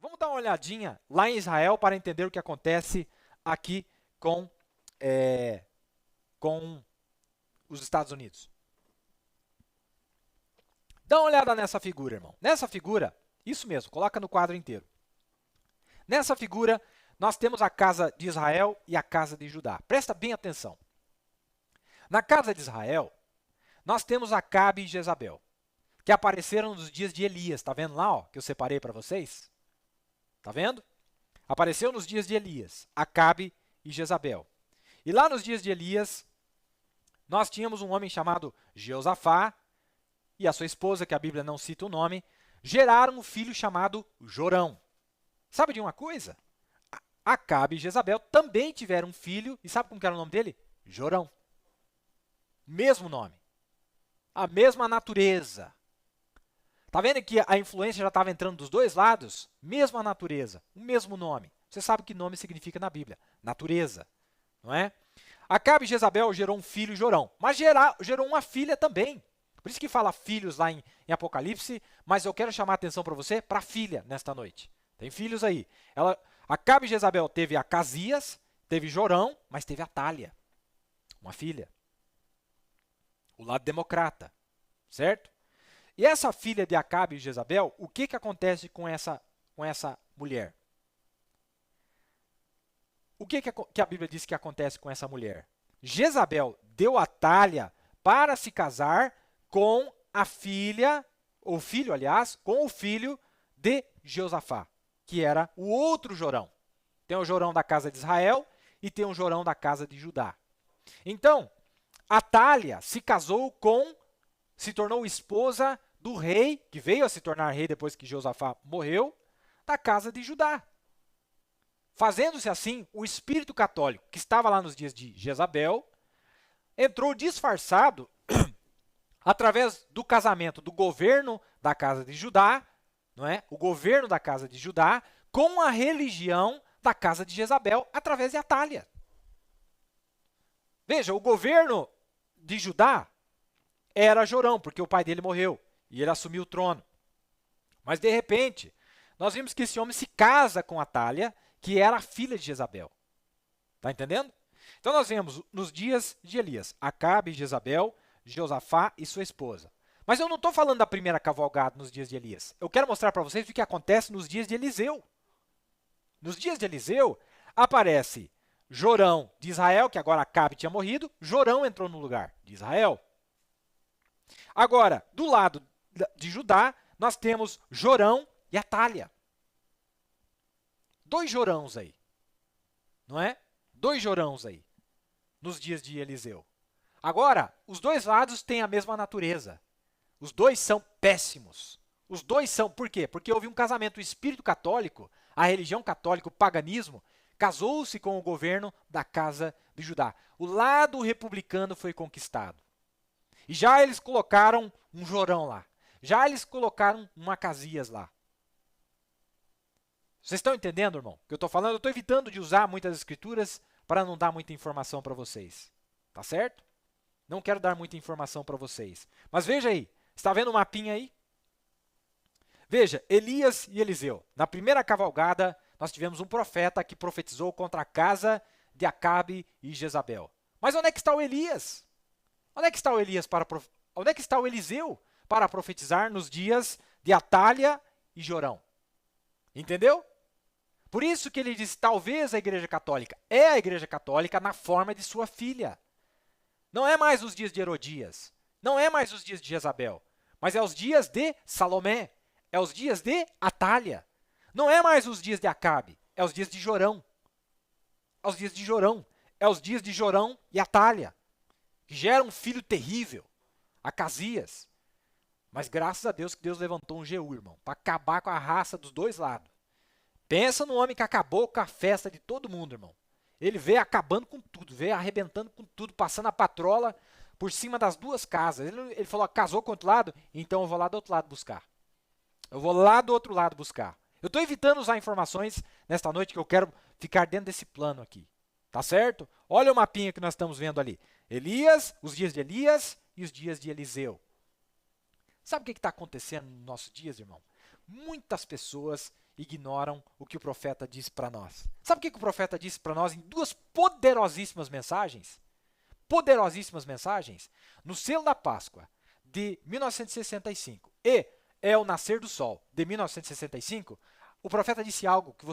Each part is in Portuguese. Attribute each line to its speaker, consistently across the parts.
Speaker 1: Vamos dar uma olhadinha lá em Israel para entender o que acontece aqui com os Estados Unidos. Dá uma olhada nessa figura, irmão. Nessa figura, isso mesmo, coloca no quadro inteiro. Nessa figura, nós temos a casa de Israel e a casa de Judá. Presta bem atenção. Na casa de Israel, nós temos Acabe e Jezabel, que apareceram nos dias de Elias. Está vendo lá, ó, que eu separei para vocês? Está vendo? Apareceu nos dias de Elias, Acabe e Jezabel. E lá nos dias de Elias, nós tínhamos um homem chamado Jeosafá e a sua esposa, que a Bíblia não cita o nome, geraram um filho chamado Jorão. Sabe de uma coisa? Acabe e Jezabel também tiveram um filho, e sabe como que era o nome dele? Jorão. Mesmo nome. A mesma natureza. Tá vendo que a influência já estava entrando dos dois lados? Mesma natureza, o mesmo nome. Você sabe o que nome significa na Bíblia? Natureza, não é? Acabe e Jezabel gerou um filho, Jorão, mas gerou uma filha também. Por isso que fala filhos lá em Apocalipse, mas eu quero chamar a atenção para você, para a filha, nesta noite. Tem filhos aí. Acabe e Jezabel teve Acasias, teve Jorão, mas teve Atália, uma filha. O lado democrata, certo? E essa filha de Acabe e Jezabel, o que acontece com essa mulher? O que a Bíblia diz que acontece com essa mulher? Jezabel deu Atália para se casar com a filha, ou filho, aliás, com o filho de Jeosafá, que era o outro Jorão. Tem o Jorão da casa de Israel e tem o Jorão da casa de Judá. Então, Atália se tornou esposa do rei, que veio a se tornar rei depois que Jeosafá morreu, da casa de Judá. Fazendo-se assim, o espírito católico, que estava lá nos dias de Jezabel, entrou disfarçado através do casamento do governo da casa de Judá, não é? O governo da casa de Judá, com a religião da casa de Jezabel, através de Atália. Veja, o governo de Judá era Jorão, porque o pai dele morreu e ele assumiu o trono. Mas, de repente, nós vimos que esse homem se casa com Atália, que era a filha de Jezabel. Está entendendo? Então, nós vemos nos dias de Elias, Acabe, Jezabel, Jeosafá e sua esposa. Mas eu não estou falando da primeira cavalgada nos dias de Elias. Eu quero mostrar para vocês o que acontece nos dias de Eliseu. Nos dias de Eliseu, aparece Jorão de Israel, que agora Acabe tinha morrido, Jorão entrou no lugar de Israel. Agora, do lado de Judá, nós temos Jorão e Atália. Dois Jorãos aí, não é? Dois Jorãos aí, nos dias de Eliseu. Agora, os dois lados têm a mesma natureza. Os dois são péssimos. Os dois são, por quê? Porque houve um casamento, o espírito católico, a religião católica, o paganismo, casou-se com o governo da casa de Judá. O lado republicano foi conquistado. E já eles colocaram um Jorão lá. Já eles colocaram um Acasias lá. Vocês estão entendendo, irmão? O que eu estou falando? Eu estou evitando de usar muitas escrituras para não dar muita informação para vocês. Tá certo? Não quero dar muita informação para vocês. Mas veja aí. Está vendo o mapinha aí? Veja, Elias e Eliseu. Na primeira cavalgada, nós tivemos um profeta que profetizou contra a casa de Acabe e Jezabel. Mas onde é que está o Elias? Onde é que está o Elias onde é que está o Eliseu para profetizar nos dias de Atália e Jorão? Entendeu? Por isso que ele diz, talvez a Igreja Católica é a Igreja Católica na forma de sua filha. Não é mais os dias de Herodias, não é mais os dias de Jezabel, mas é os dias de Salomé, é os dias de Atália. Não é mais os dias de Acabe, é os dias de Jorão. É os dias de Jorão, é os dias de Jorão e Atália, que gera um filho terrível, Acasias. Mas graças a Deus que Deus levantou um Jeú, irmão, para acabar com a raça dos dois lados. Pensa no homem que acabou com a festa de todo mundo, irmão. Ele veio acabando com tudo, veio arrebentando com tudo, passando a patrola por cima das duas casas. Ele falou, casou com o outro lado? Então eu vou lá do outro lado buscar. Eu vou lá do outro lado buscar. Eu estou evitando usar informações nesta noite que eu quero ficar dentro desse plano aqui. Tá certo? Olha o mapinha que nós estamos vendo ali. Elias, os dias de Elias e os dias de Eliseu. Sabe o que está acontecendo nos nossos dias, irmão? Muitas pessoas ignoram o que o profeta disse para nós. Sabe o que o profeta disse para nós em duas poderosíssimas mensagens? Poderosíssimas mensagens. No selo da Páscoa, de 1965, e É o Nascer do Sol, de 1965, o profeta disse algo que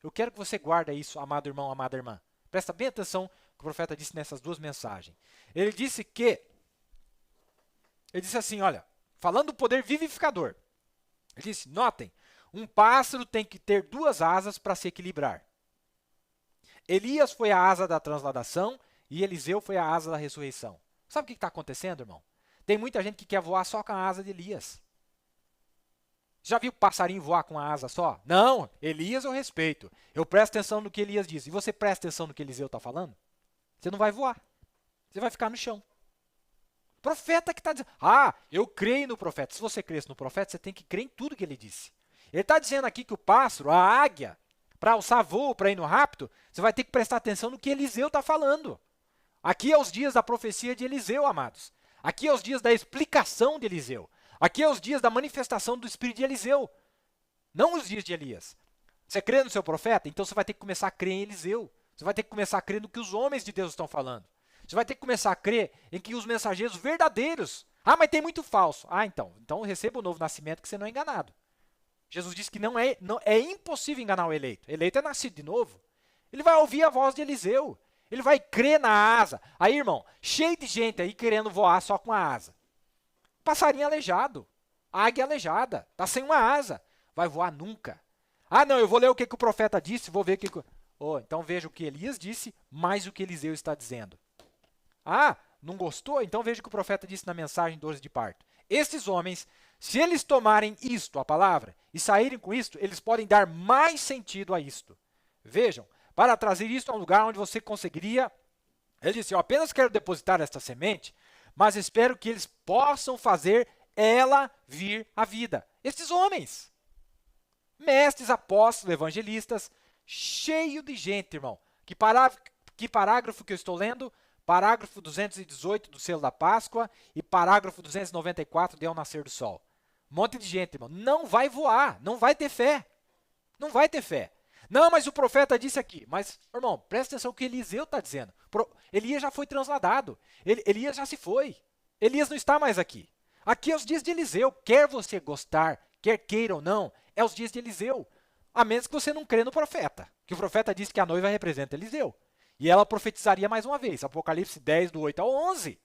Speaker 1: eu quero que você guarde isso, amado irmão, amada irmã. Presta bem atenção no que o profeta disse nessas duas mensagens. Ele disse assim, olha, falando do poder vivificador. Ele disse, notem, um pássaro tem que ter duas asas para se equilibrar. Elias foi a asa da transladação e Eliseu foi a asa da ressurreição. Sabe o que está acontecendo, irmão? Tem muita gente que quer voar só com a asa de Elias. Já viu passarinho voar com a asa só? Não, Elias eu respeito. Eu presto atenção no que Elias diz. E você presta atenção no que Eliseu está falando? Você não vai voar. Você vai ficar no chão. Profeta que está dizendo, eu creio no profeta. Se você cresce no profeta, você tem que crer em tudo que ele disse. Ele está dizendo aqui que o pássaro, a águia, para alçar voo, para ir no rapto, você vai ter que prestar atenção no que Eliseu está falando. Aqui é os dias da profecia de Eliseu, amados. Aqui é os dias da explicação de Eliseu. Aqui é os dias da manifestação do Espírito de Eliseu. Não os dias de Elias. Você crê no seu profeta? Então você vai ter que começar a crer em Eliseu. Você vai ter que começar a crer no que os homens de Deus estão falando. Você vai ter que começar a crer em que os mensageiros verdadeiros... mas tem muito falso. Então receba o novo nascimento que você não é enganado. Jesus disse que é impossível enganar o eleito. O eleito é nascido de novo. Ele vai ouvir a voz de Eliseu. Ele vai crer na asa. Aí, irmão, cheio de gente aí querendo voar só com a asa. Passarinho aleijado. Águia aleijada. Está sem uma asa. Vai voar nunca. Não, eu vou ler o que o profeta disse, vou ver o que... então veja o que Elias disse, mais o que Eliseu está dizendo. Não gostou? Então veja o que o profeta disse na mensagem 12 de parto. Estes homens, se eles tomarem isto, a palavra, e saírem com isto, eles podem dar mais sentido a isto. Vejam, para trazer isto a um lugar onde você conseguiria... Ele disse, eu apenas quero depositar esta semente, mas espero que eles possam fazer ela vir à vida. Estes homens, mestres, apóstolos, evangelistas, cheio de gente, irmão. Que parágrafo que eu estou lendo? Parágrafo 218 do selo da Páscoa e parágrafo 294 de Ao Nascer do Sol. Um monte de gente, irmão. Não vai voar, não vai ter fé. Não vai ter fé. Não, mas o profeta disse aqui. Mas, irmão, presta atenção no que Eliseu está dizendo. Elias já foi transladado. Elias já se foi. Elias não está mais aqui. Aqui é os dias de Eliseu. Quer você gostar, quer queira ou não, é os dias de Eliseu. A menos que você não crê no profeta. Que o profeta disse que a noiva representa Eliseu. E ela profetizaria mais uma vez. Apocalipse 10, do 8 ao 11.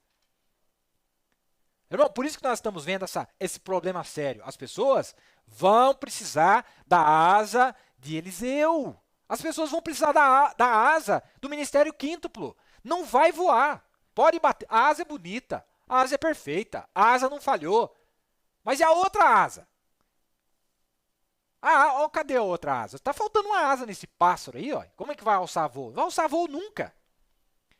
Speaker 1: Irmão, por isso que nós estamos vendo esse problema sério. As pessoas vão precisar da asa de Eliseu. As pessoas vão precisar da asa do ministério quíntuplo. Não vai voar. Pode bater. A asa é bonita. A asa é perfeita. A asa não falhou. Mas e a outra asa? Cadê a outra asa? Está faltando uma asa nesse pássaro aí, ó. Como é que vai alçar voo? Vai alçar voo nunca.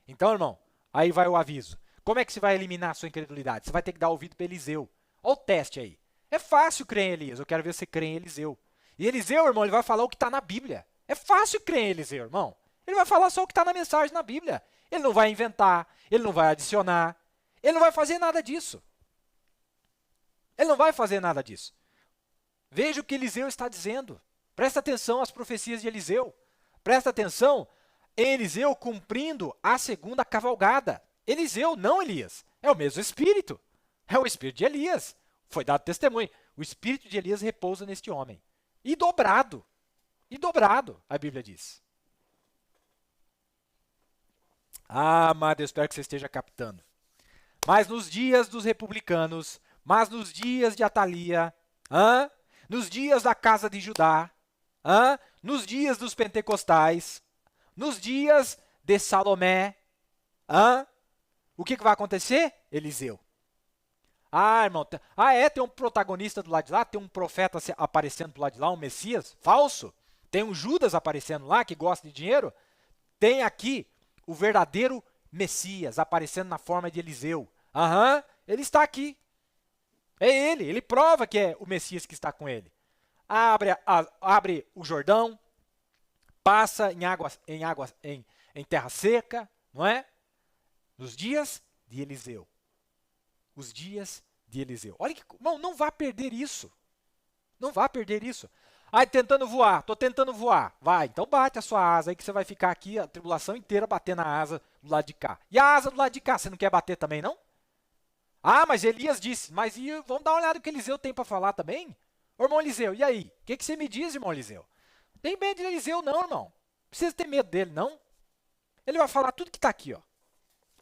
Speaker 1: Então, irmão, aí vai o aviso. Como é que você vai eliminar a sua incredulidade? Você vai ter que dar ouvido para Eliseu. Olha o teste aí. É fácil crer em Elias. Eu quero ver se você crê em Eliseu. E Eliseu, irmão, ele vai falar o que está na Bíblia. É fácil crer em Eliseu, irmão. Ele vai falar só o que está na mensagem na Bíblia. Ele não vai inventar. Ele não vai adicionar. Ele não vai fazer nada disso. Ele não vai fazer nada disso. Veja o que Eliseu está dizendo. Presta atenção às profecias de Eliseu. Presta atenção em Eliseu cumprindo a segunda cavalgada. Eliseu, não Elias. É o mesmo Espírito. É o Espírito de Elias. Foi dado testemunho. O Espírito de Elias repousa neste homem. E dobrado. E dobrado, a Bíblia diz. Amado, eu espero que você esteja captando. Mas nos dias dos republicanos, mas nos dias de Atalia, nos dias da casa de Judá, nos dias dos pentecostais, nos dias de Salomé, o que vai acontecer? Eliseu. Irmão, tem um protagonista do lado de lá, tem um profeta aparecendo do lado de lá, um Messias, falso. Tem um Judas aparecendo lá, que gosta de dinheiro. Tem aqui o verdadeiro Messias aparecendo na forma de Eliseu. Ele está aqui. É ele prova que é o Messias que está com ele. Abre o Jordão, passa em terra seca, não é? Nos dias de Eliseu. Os dias de Eliseu. Olha que, irmão, não vá perder isso. Não vá perder isso. Ai, tentando voar, tô tentando voar. Vai, então bate a sua asa aí que você vai ficar aqui a tribulação inteira batendo a asa do lado de cá. E a asa do lado de cá, você não quer bater também, não? Ah, mas Elias disse, mas e vamos dar uma olhada no que Eliseu tem para falar também? Ô, irmão Eliseu, e aí? O que você me diz, irmão Eliseu? Tem medo de Eliseu não, irmão. Não precisa ter medo dele, não. Ele vai falar tudo que está aqui, ó.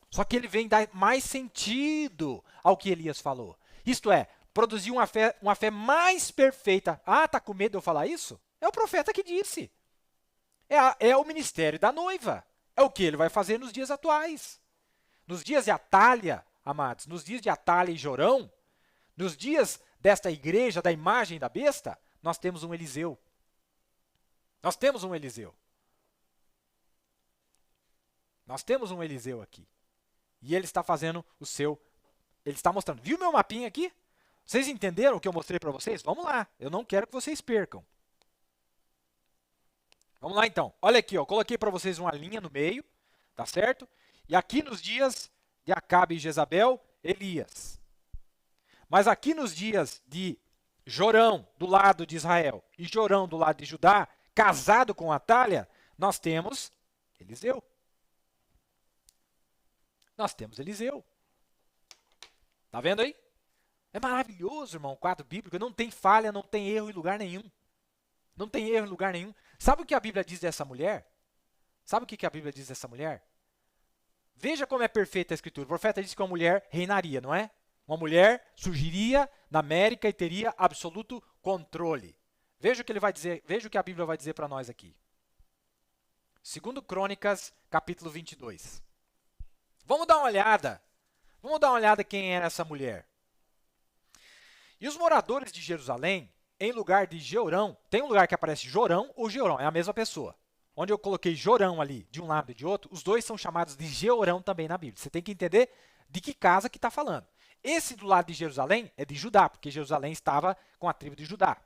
Speaker 1: Só que ele vem dar mais sentido ao que Elias falou. Isto é, produzir uma fé mais perfeita. Ah, tá com medo de eu falar isso? É o profeta que disse. É o ministério da noiva. É o que ele vai fazer nos dias atuais. Nos dias de Atália, amados, nos dias de Atália e Jorão, nos dias desta igreja, da imagem da besta, nós temos um Eliseu. Nós temos um Eliseu. Nós temos um Eliseu aqui. E ele está fazendo o seu... Ele está mostrando. Viu meu mapinha aqui? Vocês entenderam o que eu mostrei para vocês? Vamos lá. Eu não quero que vocês percam. Vamos lá, então. Olha aqui, ó. Coloquei para vocês uma linha no meio. Tá certo? E aqui nos dias de Acabe e Jezabel, Elias. Mas aqui nos dias de Jorão, do lado de Israel, e Jorão, do lado de Judá, casado com Atália, nós temos Eliseu. Nós temos Eliseu. Tá vendo aí? É maravilhoso, irmão, o quadro bíblico. Não tem falha, não tem erro em lugar nenhum. Não tem erro em lugar nenhum. Sabe o que a Bíblia diz dessa mulher? Sabe o que a Bíblia diz dessa mulher? Veja como é perfeita a Escritura. O profeta disse que uma mulher reinaria, não é? Uma mulher surgiria na América e teria absoluto controle. Veja o que ele vai dizer, veja o que a Bíblia vai dizer para nós aqui. 2 Crônicas, capítulo 22. Vamos dar uma olhada. Vamos dar uma olhada quem era essa mulher. E os moradores de Jerusalém, em lugar de Jeorão, tem um lugar que aparece Jorão ou Jeorão, é a mesma pessoa. Onde eu coloquei Jorão ali, de um lado e de outro, os dois são chamados de Jeorão também na Bíblia. Você tem que entender de que casa que está falando. Esse do lado de Jerusalém é de Judá, porque Jerusalém estava com a tribo de Judá.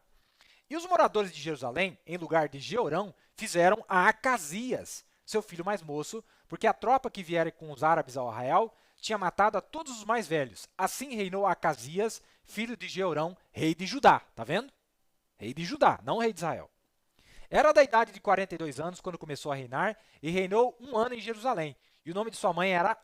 Speaker 1: E os moradores de Jerusalém, em lugar de Jeorão, fizeram a Acasias, seu filho mais moço, porque a tropa que viera com os árabes ao arraial tinha matado a todos os mais velhos. Assim reinou Acasias, filho de Jeorão, rei de Judá. Tá vendo? Rei de Judá, não rei de Israel. Era da idade de 42 anos quando começou a reinar e reinou 1 ano em Jerusalém. E o nome de sua mãe era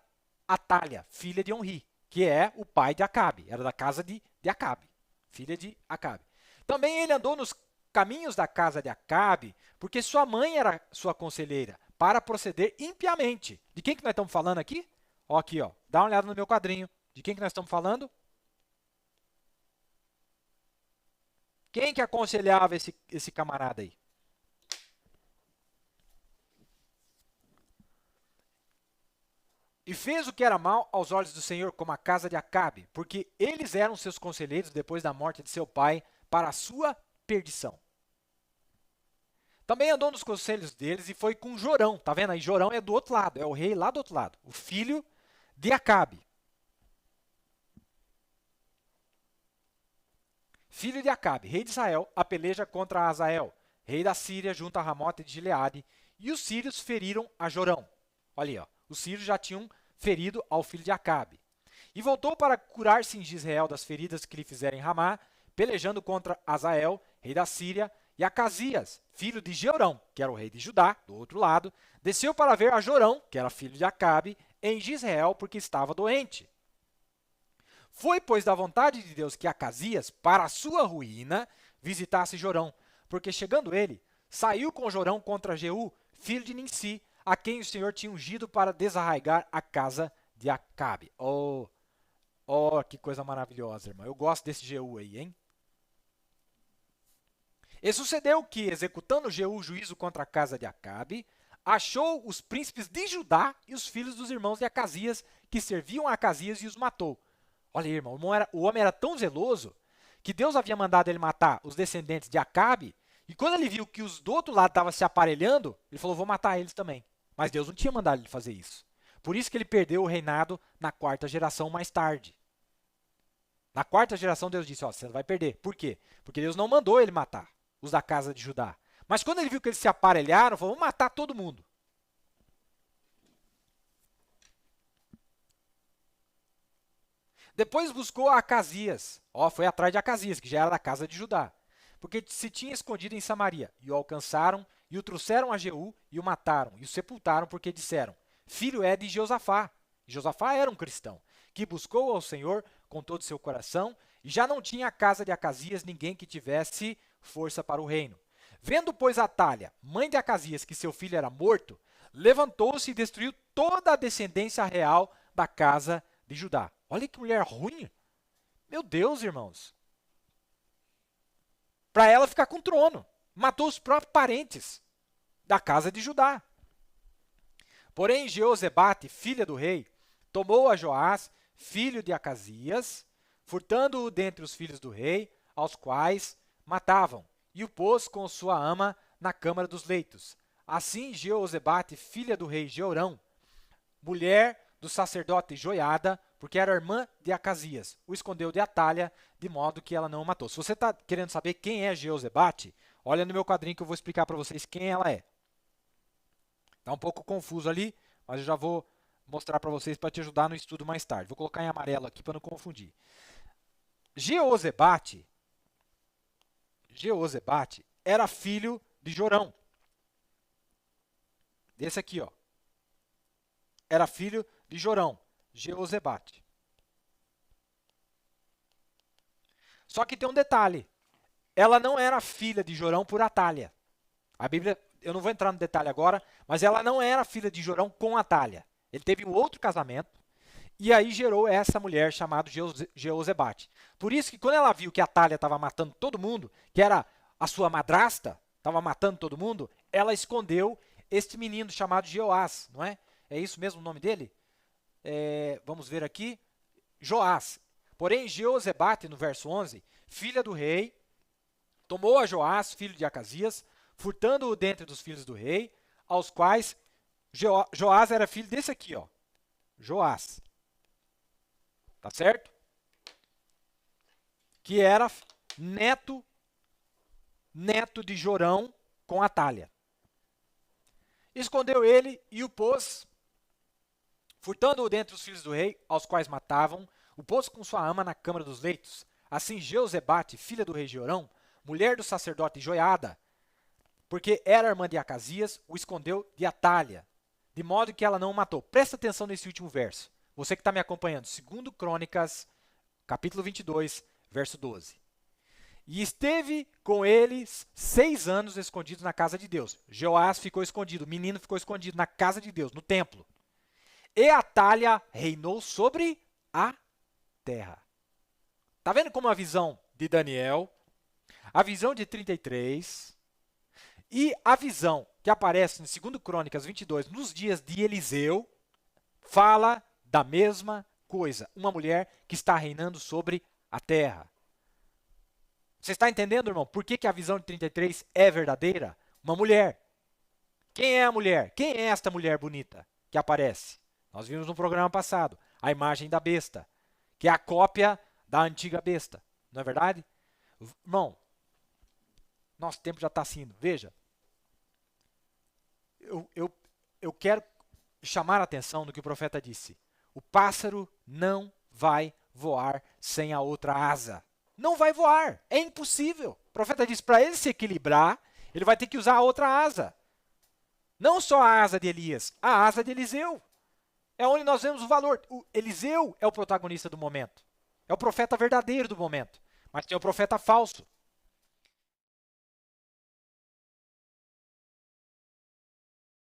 Speaker 1: Atália, filha de Onri, que é o pai de Acabe. Era da casa de Acabe, filha de Acabe. Também ele andou nos caminhos da casa de Acabe, porque sua mãe era sua conselheira, para proceder impiamente. De quem que nós estamos falando aqui? Ó, aqui, ó. Dá uma olhada no meu quadrinho. De quem que nós estamos falando? Quem que aconselhava esse camarada aí? E fez o que era mal aos olhos do Senhor, como a casa de Acabe, porque eles eram seus conselheiros depois da morte de seu pai, para a sua perdição. Também andou nos conselhos deles e foi com Jorão. Tá vendo aí? Jorão é do outro lado, é o rei lá do outro lado, o filho de Acabe. Filho de Acabe, rei de Israel, a peleja contra Azael, rei da Síria, junto a Ramote de Gileade, e os sírios feriram a Jorão. Olha aí, ó. Os sírios já tinham ferido ao filho de Acabe. E voltou para curar-se em Israel das feridas que lhe fizeram em Ramá, pelejando contra Azael, rei da Síria, e Acasias, filho de Jeorão, que era o rei de Judá, do outro lado, desceu para ver a Jorão, que era filho de Acabe, em Israel, porque estava doente. Foi, pois, da vontade de Deus que Acasias, para a sua ruína, visitasse Jorão, porque chegando ele, saiu com Jorão contra Jeú, filho de Ninsi, a quem o Senhor tinha ungido para desarraigar a casa de Acabe. Oh, que coisa maravilhosa, irmão. Eu gosto desse Jeú aí, hein? E sucedeu que, executando Jeú o juízo contra a casa de Acabe, achou os príncipes de Judá e os filhos dos irmãos de Acasias, que serviam a Acasias, e os matou. Olha aí, irmão, o homem era tão zeloso que Deus havia mandado ele matar os descendentes de Acabe, e quando ele viu que os do outro lado estavam se aparelhando, ele falou, vou matar eles também. Mas Deus não tinha mandado ele fazer isso. Por isso que ele perdeu o reinado na 4ª geração mais tarde. Na 4ª geração, Deus disse, ó, você vai perder. Por quê? Porque Deus não mandou ele matar os da casa de Judá. Mas quando ele viu que eles se aparelharam, falou, vamos matar todo mundo. Depois buscou a Acasias. Ó, foi atrás de Acasias, que já era da casa de Judá. porque se tinha escondido em Samaria. E o alcançaram, e o trouxeram a Jeú, e o mataram, e o sepultaram, porque disseram, filho é de Josafá. E Josafá era um cristão, que buscou ao Senhor com todo o seu coração, e já não tinha a casa de Acasias ninguém que tivesse força para o reino. Vendo, pois, Atália, mãe de Acasias, que seu filho era morto, levantou-se e destruiu toda a descendência real da casa de Judá. Olha que mulher ruim. Meu Deus, irmãos. Para ela ficar com o trono. Matou os próprios parentes da casa de Judá. Porém, Jeozebate, filha do rei, tomou a Joás, filho de Acasias, furtando-o dentre os filhos do rei, aos quais matavam, e o pôs com sua ama na câmara dos leitos. Assim, Jeozebate, filha do rei Jeorão, mulher do sacerdote Joiada, porque era irmã de Acasias, o escondeu de Atália, de modo que ela não o matou. Se você está querendo saber quem é Jeozebate, olha no meu quadrinho que eu vou explicar para vocês quem ela é. Está um pouco confuso ali, mas eu já vou mostrar para vocês para te ajudar no estudo mais tarde. Vou colocar em amarelo aqui para não confundir. Jeozebate era filho de Jorão. Esse aqui, ó. Era filho de Jorão, Jeozebate. Só que tem um detalhe. Ela não era filha de Jorão por Atália. A Bíblia, eu não vou entrar no detalhe agora, mas ela não era filha de Jorão com Atália. Ele teve um outro casamento e aí gerou essa mulher chamada Jeozebate. Por isso que quando ela viu que Atália estava matando todo mundo, que era a sua madrasta, estava matando todo mundo, ela escondeu este menino chamado Jeoás, não é? É isso mesmo o nome dele? Vamos ver aqui. Joás. Porém, Jeozebate, no verso 11, filha do rei, tomou a Joás, filho de Acasias, furtando-o dentre dos filhos do rei, aos quais Joás era filho desse aqui, ó. Joás. Tá certo? Que era neto de Jorão com Atália. Escondeu ele e o pôs, furtando-o dentre os filhos do rei, aos quais matavam, o pôs com sua ama na câmara dos leitos. Assim, Jeozebate, filha do rei Jorão, mulher do sacerdote Joiada, porque era irmã de Acasias, o escondeu de Atália, de modo que ela não o matou. Presta atenção nesse último verso. Você que está me acompanhando, 2 Crônicas, capítulo 22, verso 12. E esteve com eles 6 anos escondidos na casa de Deus. Joás ficou escondido, o menino ficou escondido na casa de Deus, no templo. E Atália reinou sobre a terra. Está vendo como a visão de Daniel, a visão de 33 e a visão que aparece em 2 Crônicas 22, nos dias de Eliseu, fala da mesma coisa. Uma mulher que está reinando sobre a terra. Você está entendendo, irmão? Por que a visão de 33 é verdadeira? Uma mulher. Quem é a mulher? Quem é esta mulher bonita que aparece? Nós vimos no programa passado a imagem da besta, que é a cópia da antiga besta. Não é verdade? Irmão, nosso tempo já está indo. Veja, eu quero chamar a atenção no que o profeta disse. O pássaro não vai voar sem a outra asa. Não vai voar, é impossível. O profeta diz, para ele se equilibrar, ele vai ter que usar a outra asa. Não só a asa de Elias, a asa de Eliseu. É onde nós vemos o valor. O Eliseu é o protagonista do momento. É o profeta verdadeiro do momento. Mas tem o profeta falso.